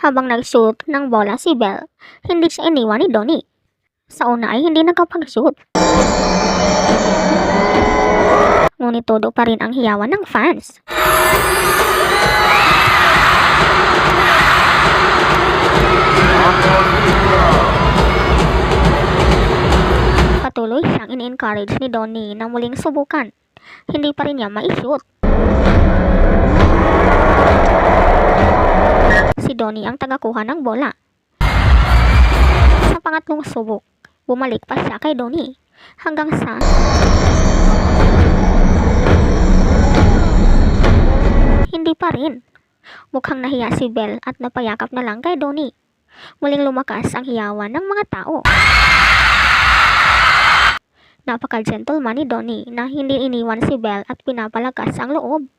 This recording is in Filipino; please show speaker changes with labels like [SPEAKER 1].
[SPEAKER 1] Habang nag-shoot ng bola si Belle, hindi siya iniwan ni Donnie. Sa una ay hindi nakapag-shoot. Ngunit todo pa rin ang hiyawan ng fans. Patuloy siyang in-encourage ni Donnie na muling subukan. Hindi pa rin niya mai-shoot. Si Donnie ang tagakuha ng bola. Sa pangatlong subok, bumalik pa siya kay Donnie hanggang sa hindi pa rin. Mukhang nahiya si Belle at napayakap na lang kay Donnie. Muling lumakas ang hiyawan ng mga tao. Napaka-gentleman ni Donnie na hindi iniwan si Belle at pinapalakas ang loob.